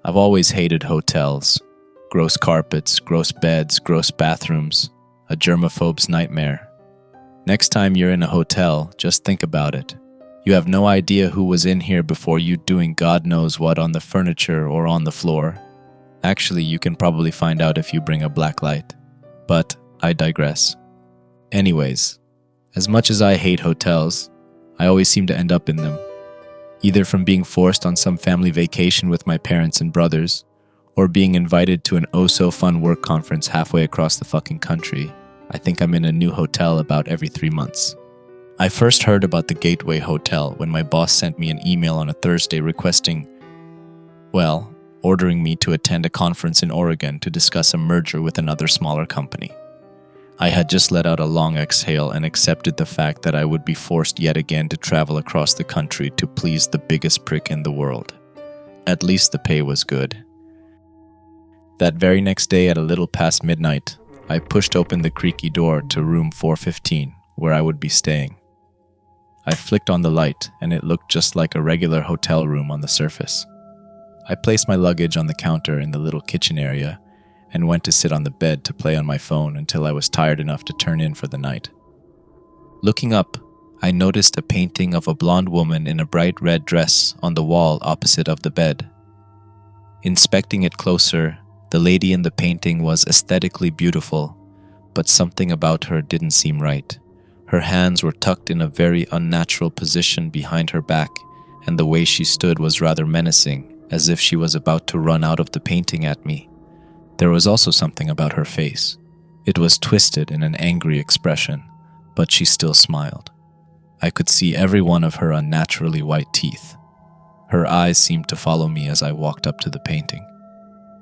I've always hated hotels. Gross carpets, gross beds, gross bathrooms. A germaphobe's nightmare. Next time you're in a hotel, just think about it. You have no idea who was in here before you doing God knows what on the furniture or on the floor. Actually, you can probably find out if you bring a black light. But I digress. Anyways, as much as I hate hotels, I always seem to end up in them. Either from being forced on some family vacation with my parents and brothers, or being invited to an oh-so-fun work conference halfway across the fucking country. I think I'm in a new hotel about every 3 months. I first heard about the Gateway Hotel when my boss sent me an email on a Thursday requesting, ordering me to attend a conference in Oregon to discuss a merger with another smaller company. I had just let out a long exhale and accepted the fact that I would be forced yet again to travel across the country to please the biggest prick in the world. At least the pay was good. That very next day at a little past midnight, I pushed open the creaky door to room 415, where I would be staying. I flicked on the light, and it looked just like a regular hotel room on the surface. I placed my luggage on the counter in the little kitchen area and went to sit on the bed to play on my phone until I was tired enough to turn in for the night. Looking up, I noticed a painting of a blonde woman in a bright red dress on the wall opposite of the bed. Inspecting it closer, the lady in the painting was aesthetically beautiful, but something about her didn't seem right. Her hands were tucked in a very unnatural position behind her back, and the way she stood was rather menacing, as if she was about to run out of the painting at me. There was also something about her face. It was twisted in an angry expression, but she still smiled. I could see every one of her unnaturally white teeth. Her eyes seemed to follow me as I walked up to the painting.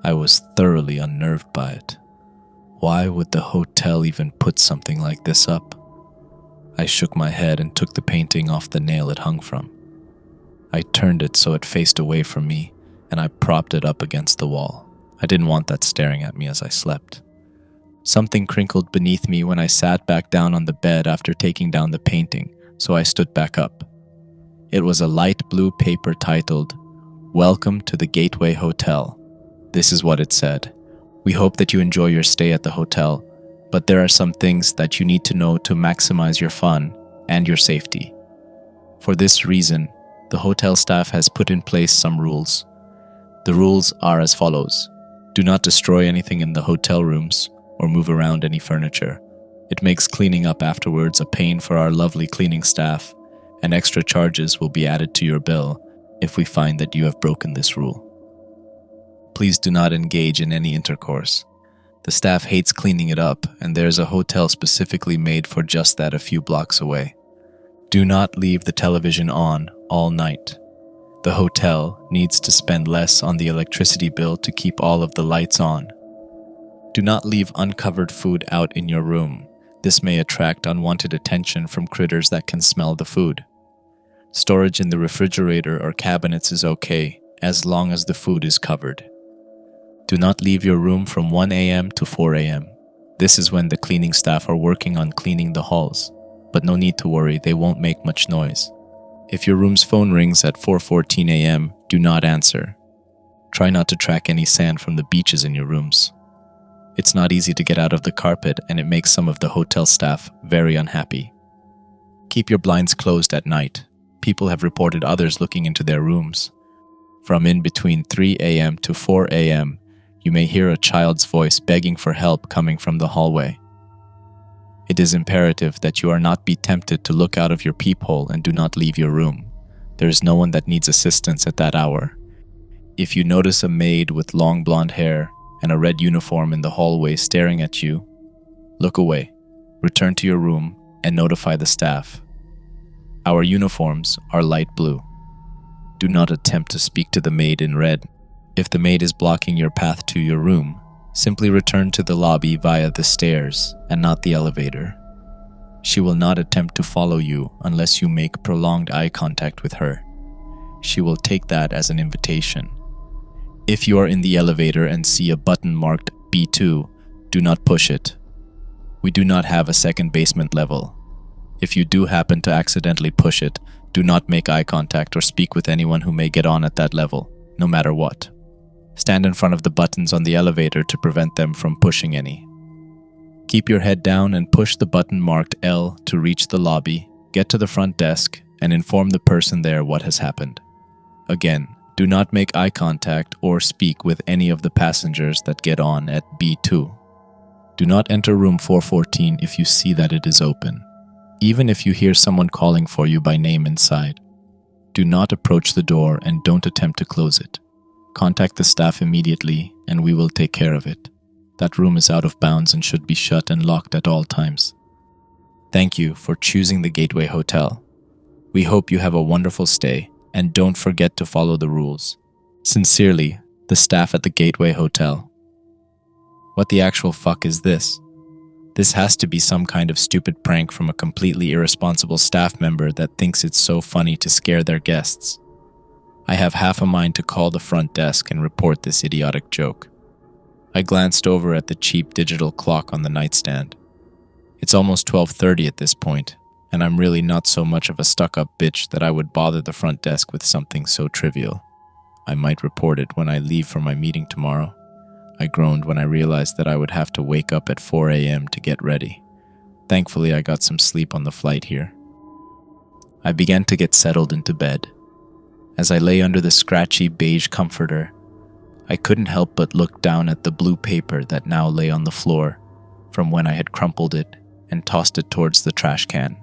I was thoroughly unnerved by it. Why would the hotel even put something like this up? I shook my head and took the painting off the nail it hung from. I turned it so it faced away from me, and I propped it up against the wall. I didn't want that staring at me as I slept. Something crinkled beneath me when I sat back down on the bed after taking down the painting, so I stood back up. It was a light blue paper titled, "Welcome to the Gateway Hotel." This is what it said. "We hope that you enjoy your stay at the hotel, but there are some things that you need to know to maximize your fun and your safety. For this reason, the hotel staff has put in place some rules. The rules are as follows. Do not destroy anything in the hotel rooms or move around any furniture. It makes cleaning up afterwards a pain for our lovely cleaning staff, and extra charges will be added to your bill if we find that you have broken this rule. Please do not engage in any intercourse. The staff hates cleaning it up, and there's a hotel specifically made for just that a few blocks away. Do not leave the television on all night. The hotel needs to spend less on the electricity bill to keep all of the lights on. Do not leave uncovered food out in your room. This may attract unwanted attention from critters that can smell the food. Storage in the refrigerator or cabinets is okay, as long as the food is covered. Do not leave your room from 1 a.m. to 4 a.m. This is when the cleaning staff are working on cleaning the halls, but no need to worry, they won't make much noise. If your room's phone rings at 4:14 a.m., do not answer. Try not to track any sand from the beaches in your rooms. It's not easy to get out of the carpet, and it makes some of the hotel staff very unhappy. Keep your blinds closed at night. People have reported others looking into their rooms. From in between 3 a.m. to 4 a.m., you may hear a child's voice begging for help coming from the hallway. It is imperative that you are not be tempted to look out of your peephole and do not leave your room. There is no one that needs assistance at that hour. If you notice a maid with long blonde hair and a red uniform in the hallway staring at you, look away, return to your room, and notify the staff. Our uniforms are light blue. Do not attempt to speak to the maid in red. If the maid is blocking your path to your room, simply return to the lobby via the stairs and not the elevator. She will not attempt to follow you unless you make prolonged eye contact with her. She will take that as an invitation. If you are in the elevator and see a button marked B2, do not push it. We do not have a second basement level. If you do happen to accidentally push it, do not make eye contact or speak with anyone who may get on at that level, no matter what. Stand in front of the buttons on the elevator to prevent them from pushing any. Keep your head down and push the button marked L to reach the lobby, get to the front desk, and inform the person there what has happened. Again, do not make eye contact or speak with any of the passengers that get on at B2. Do not enter room 414 if you see that it is open, even if you hear someone calling for you by name inside. Do not approach the door and don't attempt to close it. Contact the staff immediately and we will take care of it. That room is out of bounds and should be shut and locked at all times. Thank you for choosing the Gateway Hotel. We hope you have a wonderful stay and don't forget to follow the rules. Sincerely, the staff at the Gateway Hotel. What the actual fuck is this? This has to be some kind of stupid prank from a completely irresponsible staff member that thinks it's so funny to scare their guests. I have half a mind to call the front desk and report this idiotic joke. I glanced over at the cheap digital clock on the nightstand. It's almost 12:30 at this point, and I'm really not so much of a stuck-up bitch that I would bother the front desk with something so trivial. I might report it when I leave for my meeting tomorrow. I groaned when I realized that I would have to wake up at 4 a.m. to get ready. Thankfully, I got some sleep on the flight here. I began to get settled into bed. As I lay under the scratchy beige comforter, I couldn't help but look down at the blue paper that now lay on the floor from when I had crumpled it and tossed it towards the trash can.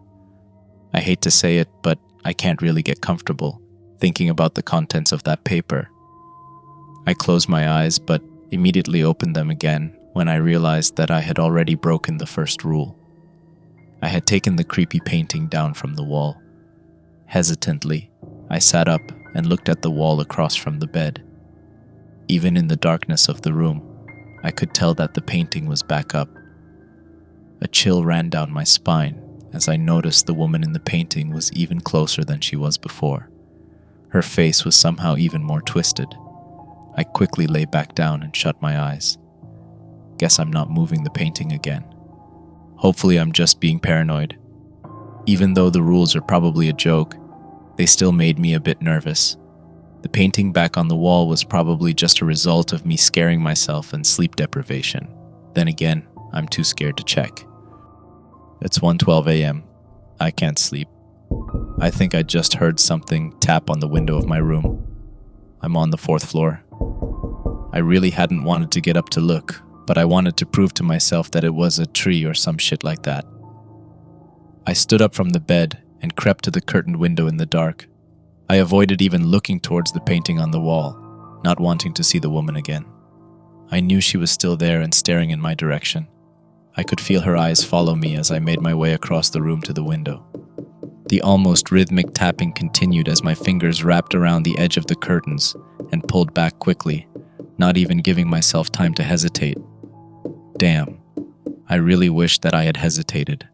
I hate to say it, but I can't really get comfortable thinking about the contents of that paper. I closed my eyes, but immediately opened them again when I realized that I had already broken the first rule. I had taken the creepy painting down from the wall. Hesitantly, I sat up and looked at the wall across from the bed. Even in the darkness of the room, I could tell that the painting was back up. A chill ran down my spine as I noticed the woman in the painting was even closer than she was before. Her face was somehow even more twisted. I quickly lay back down and shut my eyes. Guess I'm not moving the painting again. Hopefully I'm just being paranoid. Even though the rules are probably a joke, they still made me a bit nervous. The painting back on the wall was probably just a result of me scaring myself and sleep deprivation. Then again, I'm too scared to check. It's 1:12 a.m. I can't sleep. I think I just heard something tap on the window of my room. I'm on the 4th floor. I really hadn't wanted to get up to look, but I wanted to prove to myself that it was a tree or some shit like that. I stood up from the bed and crept to the curtained window in the dark. I avoided even looking towards the painting on the wall, not wanting to see the woman again. I knew she was still there and staring in my direction. I could feel her eyes follow me as I made my way across the room to the window. The almost rhythmic tapping continued as my fingers wrapped around the edge of the curtains and pulled back quickly, not even giving myself time to hesitate. Damn, I really wished that I had hesitated.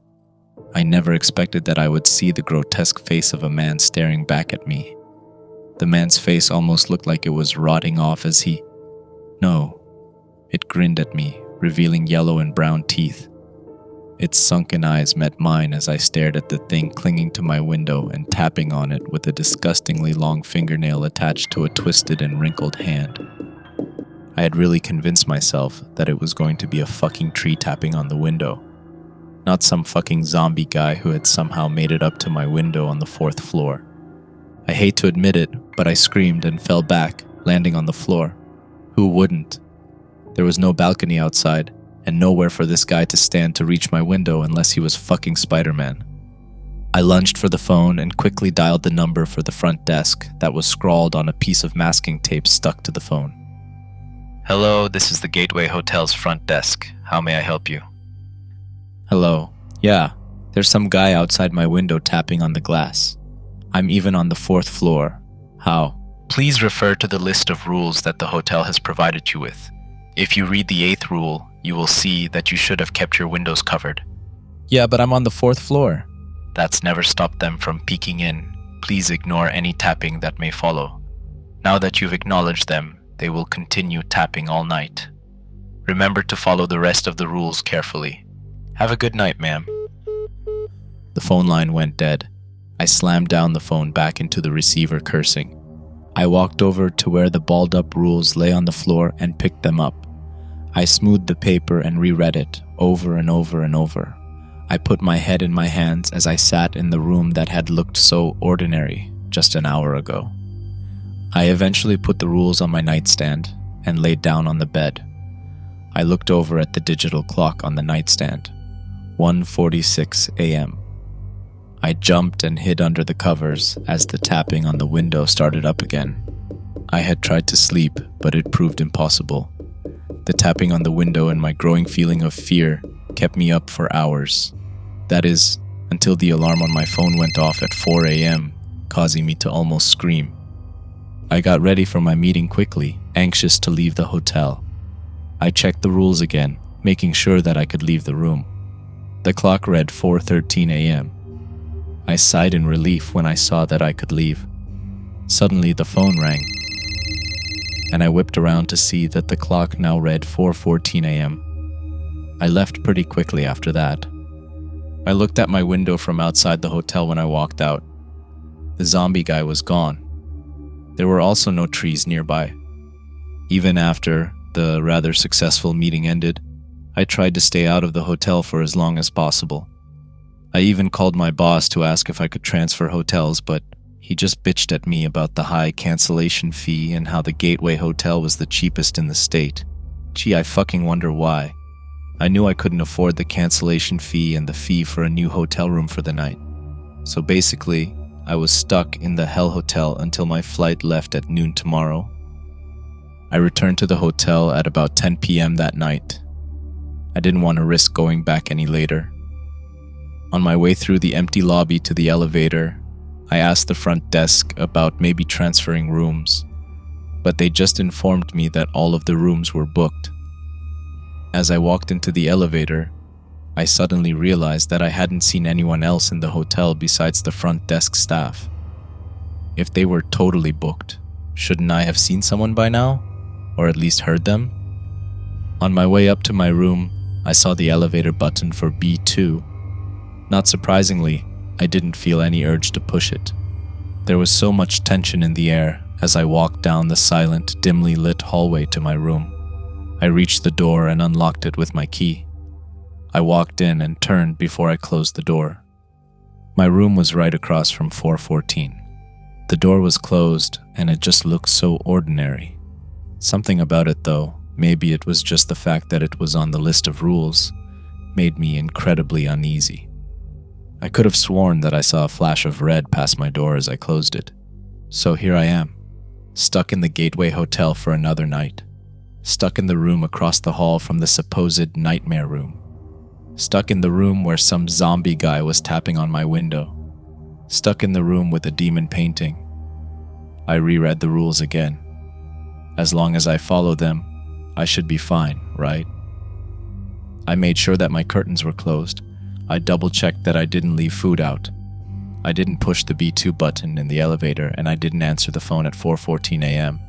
I never expected that I would see the grotesque face of a man staring back at me. The man's face almost looked like it was rotting off as he... No, it grinned at me, revealing yellow and brown teeth. Its sunken eyes met mine as I stared at the thing clinging to my window and tapping on it with a disgustingly long fingernail attached to a twisted and wrinkled hand. I had really convinced myself that it was going to be a fucking tree tapping on the window, not some fucking zombie guy who had somehow made it up to my window on the 4th floor. I hate to admit it, but I screamed and fell back, landing on the floor. Who wouldn't? There was no balcony outside, and nowhere for this guy to stand to reach my window unless he was fucking Spider-Man. I lunged for the phone and quickly dialed the number for the front desk that was scrawled on a piece of masking tape stuck to the phone. Hello, this is the Gateway Hotel's front desk. How may I help you? Hello. Yeah, there's some guy outside my window tapping on the glass. I'm even on the 4th floor. How? Please refer to the list of rules that the hotel has provided you with. If you read the 8th rule, you will see that you should have kept your windows covered. Yeah, but I'm on the 4th floor. That's never stopped them from peeking in. Please ignore any tapping that may follow. Now that you've acknowledged them, they will continue tapping all night. Remember to follow the rest of the rules carefully. Have a good night, ma'am. The phone line went dead. I slammed down the phone back into the receiver, cursing. I walked over to where the balled-up rules lay on the floor and picked them up. I smoothed the paper and reread it over and over and over. I put my head in my hands as I sat in the room that had looked so ordinary just an hour ago. I eventually put the rules on my nightstand and laid down on the bed. I looked over at the digital clock on the nightstand. 1:46 a.m. I jumped and hid under the covers as the tapping on the window started up again. I had tried to sleep, but it proved impossible. The tapping on the window and my growing feeling of fear kept me up for hours. That is, until the alarm on my phone went off at 4 a.m., causing me to almost scream. I got ready for my meeting quickly, anxious to leave the hotel. I checked the rules again, making sure that I could leave the room. The clock read 4:13 a.m. I sighed in relief when I saw that I could leave. Suddenly the phone rang, and I whipped around to see that the clock now read 4:14 a.m. I left pretty quickly after that. I looked at my window from outside the hotel when I walked out. The zombie guy was gone. There were also no trees nearby. Even after the rather successful meeting ended, I tried to stay out of the hotel for as long as possible. I even called my boss to ask if I could transfer hotels, but he just bitched at me about the high cancellation fee and how the Gateway Hotel was the cheapest in the state. Gee, I fucking wonder why. I knew I couldn't afford the cancellation fee and the fee for a new hotel room for the night. So basically, I was stuck in the Hell Hotel until my flight left at noon tomorrow. I returned to the hotel at about 10 p.m. that night. I didn't want to risk going back any later. On my way through the empty lobby to the elevator, I asked the front desk about maybe transferring rooms, but they just informed me that all of the rooms were booked. As I walked into the elevator, I suddenly realized that I hadn't seen anyone else in the hotel besides the front desk staff. If they were totally booked, shouldn't I have seen someone by now? Or at least heard them? On my way up to my room, I saw the elevator button for B2. Not surprisingly, I didn't feel any urge to push it. There was so much tension in the air as I walked down the silent, dimly lit hallway to my room. I reached the door and unlocked it with my key. I walked in and turned before I closed the door. My room was right across from 414. The door was closed and it just looked so ordinary. Something about it though, maybe it was just the fact that it was on the list of rules, made me incredibly uneasy. I could have sworn that I saw a flash of red pass my door as I closed it. So here I am, stuck in the Gateway Hotel for another night. Stuck in the room across the hall from the supposed nightmare room. Stuck in the room where some zombie guy was tapping on my window. Stuck in the room with a demon painting. I reread the rules again. As long as I follow them, I should be fine, right? I made sure that my curtains were closed. I double-checked that I didn't leave food out. I didn't push the B2 button in the elevator, and I didn't answer the phone at 4:14 a.m.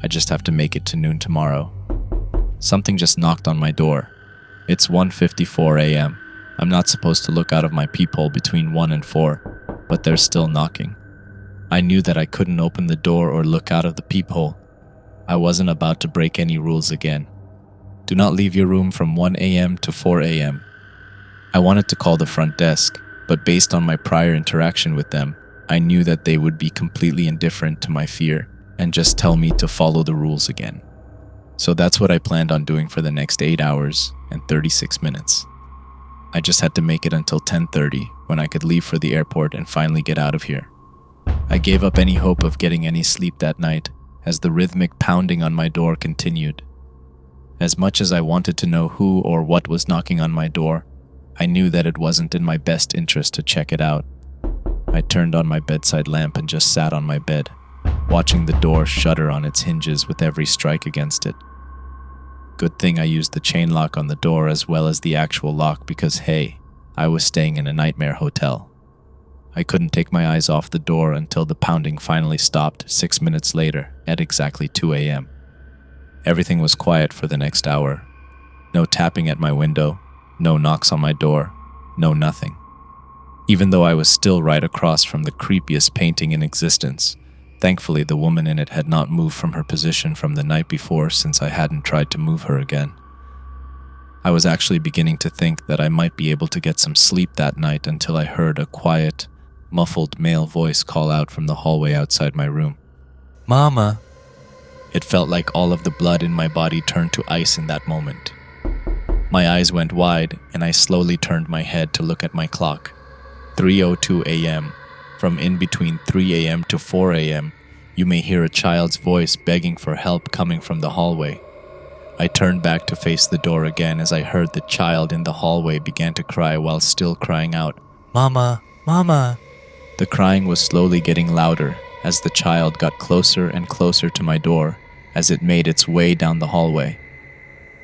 I just have to make it to noon tomorrow. Something just knocked on my door. It's 1:54 a.m. I'm not supposed to look out of my peephole between 1 and 4, but they're still knocking. I knew that I couldn't open the door or look out of the peephole. I wasn't about to break any rules again. Do not leave your room from 1 a.m. to 4 a.m. I wanted to call the front desk, but based on my prior interaction with them, I knew that they would be completely indifferent to my fear and just tell me to follow the rules again. So that's what I planned on doing for the next 8 hours and 36 minutes. I just had to make it until 10:30 when I could leave for the airport and finally get out of here. I gave up any hope of getting any sleep that night as the rhythmic pounding on my door continued. As much as I wanted to know who or what was knocking on my door, I knew that it wasn't in my best interest to check it out. I turned on my bedside lamp and just sat on my bed, watching the door shudder on its hinges with every strike against it. Good thing I used the chain lock on the door as well as the actual lock because, hey, I was staying in a nightmare hotel. I couldn't take my eyes off the door until the pounding finally stopped 6 minutes later at exactly 2 a.m. Everything was quiet for the next hour. No tapping at my window, no knocks on my door, no nothing. Even though I was still right across from the creepiest painting in existence, Thankfully, the woman in it had not moved from her position from the night before, since I hadn't tried to move her again. I was actually beginning to think that I might be able to get some sleep that night until I heard a quiet, muffled male voice call out from the hallway outside my room. "Mama!" It felt like all of the blood in my body turned to ice in that moment. My eyes went wide, and I slowly turned my head to look at my clock. 3:02 a.m. From in between 3 a.m. to 4 a.m., you may hear a child's voice begging for help coming from the hallway. I turned back to face the door again as I heard the child in the hallway began to cry while still crying out, "Mama! Mama!" The crying was slowly getting louder as the child got closer and closer to my door as it made its way down the hallway.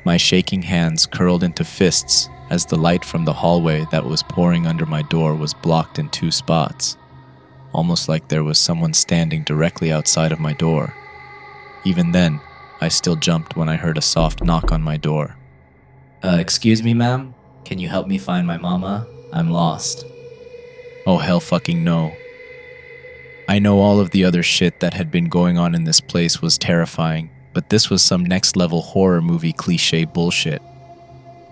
My shaking hands curled into fists as the light from the hallway that was pouring under my door was blocked in 2 spots, almost like there was someone standing directly outside of my door. Even then, I still jumped when I heard a soft knock on my door. Excuse me, ma'am? Can you help me find my mama? I'm lost." Oh, hell fucking no. I know all of the other shit that had been going on in this place was terrifying, but this was some next-level horror movie cliche bullshit.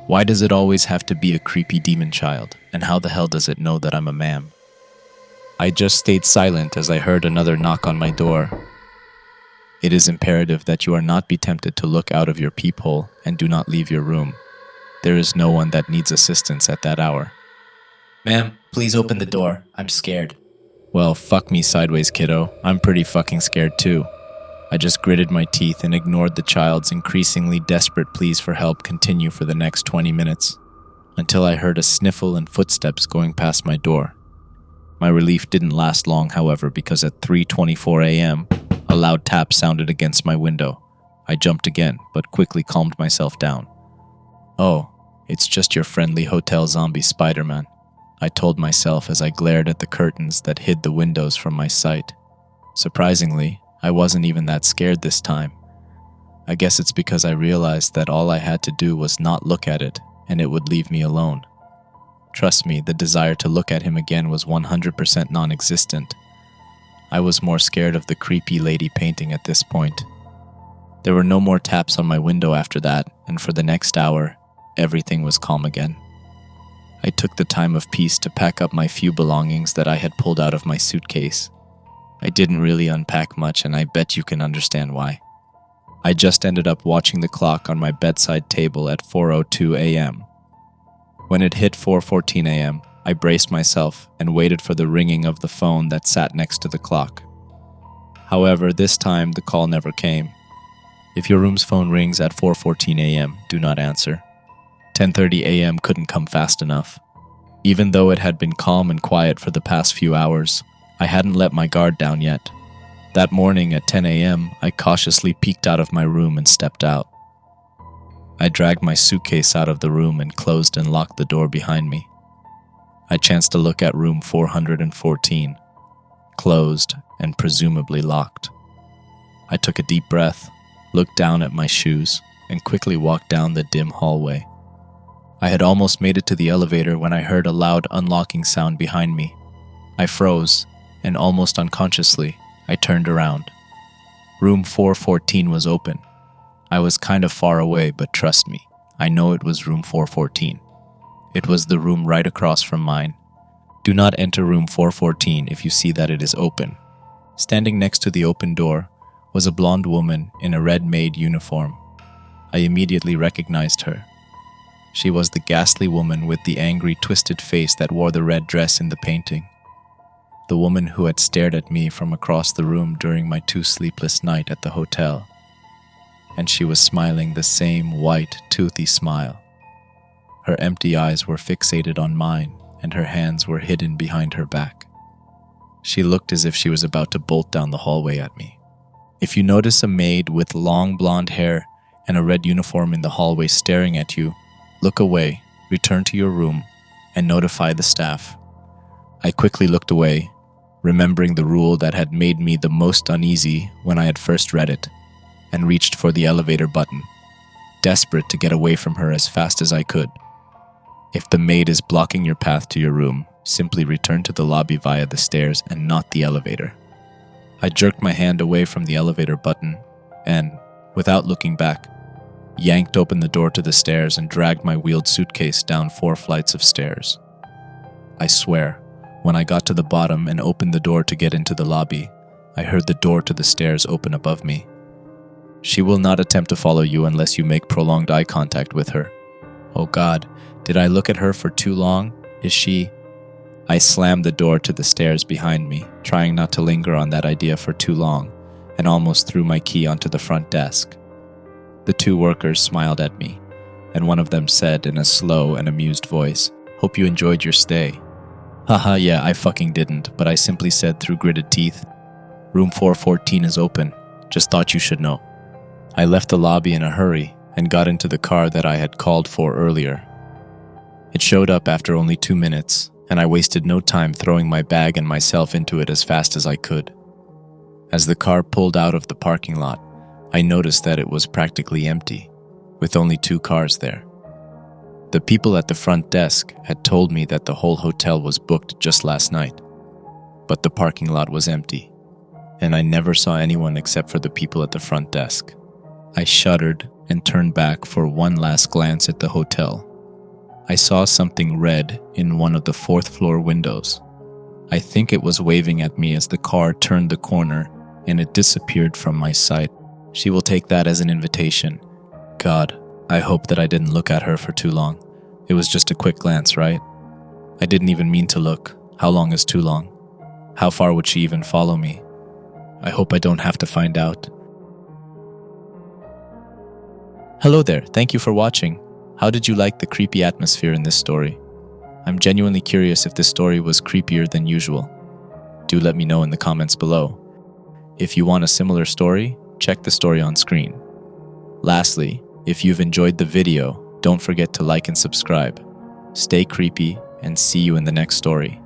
Why does it always have to be a creepy demon child, and how the hell does it know that I'm a ma'am? I just stayed silent as I heard another knock on my door. It is imperative that you are not be tempted to look out of your peephole and do not leave your room. There is no one that needs assistance at that hour. "Ma'am, please open the door. I'm scared." Well, fuck me sideways, kiddo. I'm pretty fucking scared too. I just gritted my teeth and ignored the child's increasingly desperate pleas for help continue for the next 20 minutes, until I heard a sniffle and footsteps going past my door. My relief didn't last long, however, because at 3:24 a.m., a loud tap sounded against my window. I jumped again, but quickly calmed myself down. "Oh, it's just your friendly hotel zombie Spider-Man," I told myself as I glared at the curtains that hid the windows from my sight. Surprisingly, I wasn't even that scared this time. I guess it's because I realized that all I had to do was not look at it, and it would leave me alone. Trust me, the desire to look at him again was 100% non-existent. I was more scared of the creepy lady painting at this point. There were no more taps on my window after that, and for the next hour, everything was calm again. I took the time of peace to pack up my few belongings that I had pulled out of my suitcase. I didn't really unpack much, and I bet you can understand why. I just ended up watching the clock on my bedside table at 4:02 a.m. When it hit 4:14 a.m., I braced myself and waited for the ringing of the phone that sat next to the clock. However, this time the call never came. If your room's phone rings at 4:14 a.m., do not answer. 10:30 a.m. couldn't come fast enough. Even though it had been calm and quiet for the past few hours, I hadn't let my guard down yet. That morning at 10 a.m., I cautiously peeked out of my room and stepped out. I dragged my suitcase out of the room and closed and locked the door behind me. I chanced to look at room 414, closed and presumably locked. I took a deep breath, looked down at my shoes, and quickly walked down the dim hallway. I had almost made it to the elevator when I heard a loud unlocking sound behind me. I froze, and almost unconsciously, I turned around. Room 414 was open. I was kind of far away, but trust me, I know it was room 414. It was the room right across from mine. Do not enter room 414 if you see that it is open. Standing next to the open door was a blonde woman in a red maid uniform. I immediately recognized her. She was the ghastly woman with the angry, twisted face that wore the red dress in the painting. The woman who had stared at me from across the room during my 2 sleepless nights at the hotel. And she was smiling the same white, toothy smile. Her empty eyes were fixated on mine, and her hands were hidden behind her back. She looked as if she was about to bolt down the hallway at me. If you notice a maid with long blonde hair and a red uniform in the hallway staring at you, look away, return to your room, and notify the staff. I quickly looked away, remembering the rule that had made me the most uneasy when I had first read it, and reached for the elevator button, desperate to get away from her as fast as I could. If the maid is blocking your path to your room, simply return to the lobby via the stairs and not the elevator. I jerked my hand away from the elevator button and, without looking back, yanked open the door to the stairs and dragged my wheeled suitcase down 4 flights of stairs. I swear, when I got to the bottom and opened the door to get into the lobby, I heard the door to the stairs open above me. She will not attempt to follow you unless you make prolonged eye contact with her. Oh God, did I look at her for too long? Is she... I slammed the door to the stairs behind me, trying not to linger on that idea for too long, and almost threw my key onto the front desk. The 2 workers smiled at me, and one of them said in a slow and amused voice, "Hope you enjoyed your stay." Haha, yeah, I fucking didn't, but I simply said through gritted teeth, "Room 414 is open. Just thought you should know." I left the lobby in a hurry and got into the car that I had called for earlier. It showed up after only 2 minutes, and I wasted no time throwing my bag and myself into it as fast as I could. As the car pulled out of the parking lot, I noticed that it was practically empty, with only 2 cars there. The people at the front desk had told me that the whole hotel was booked just last night, but the parking lot was empty, and I never saw anyone except for the people at the front desk. I shuddered and turned back for one last glance at the hotel. I saw something red in one of the 4th floor windows. I think it was waving at me as the car turned the corner and it disappeared from my sight. She will take that as an invitation. God, I hope that I didn't look at her for too long. It was just a quick glance, right? I didn't even mean to look. How long is too long? How far would she even follow me? I hope I don't have to find out. Hello there, thank you for watching. How did you like the creepy atmosphere in this story? I'm genuinely curious if this story was creepier than usual. Do let me know in the comments below. If you want a similar story, check the story on screen. Lastly, if you've enjoyed the video, don't forget to like and subscribe. Stay creepy and see you in the next story.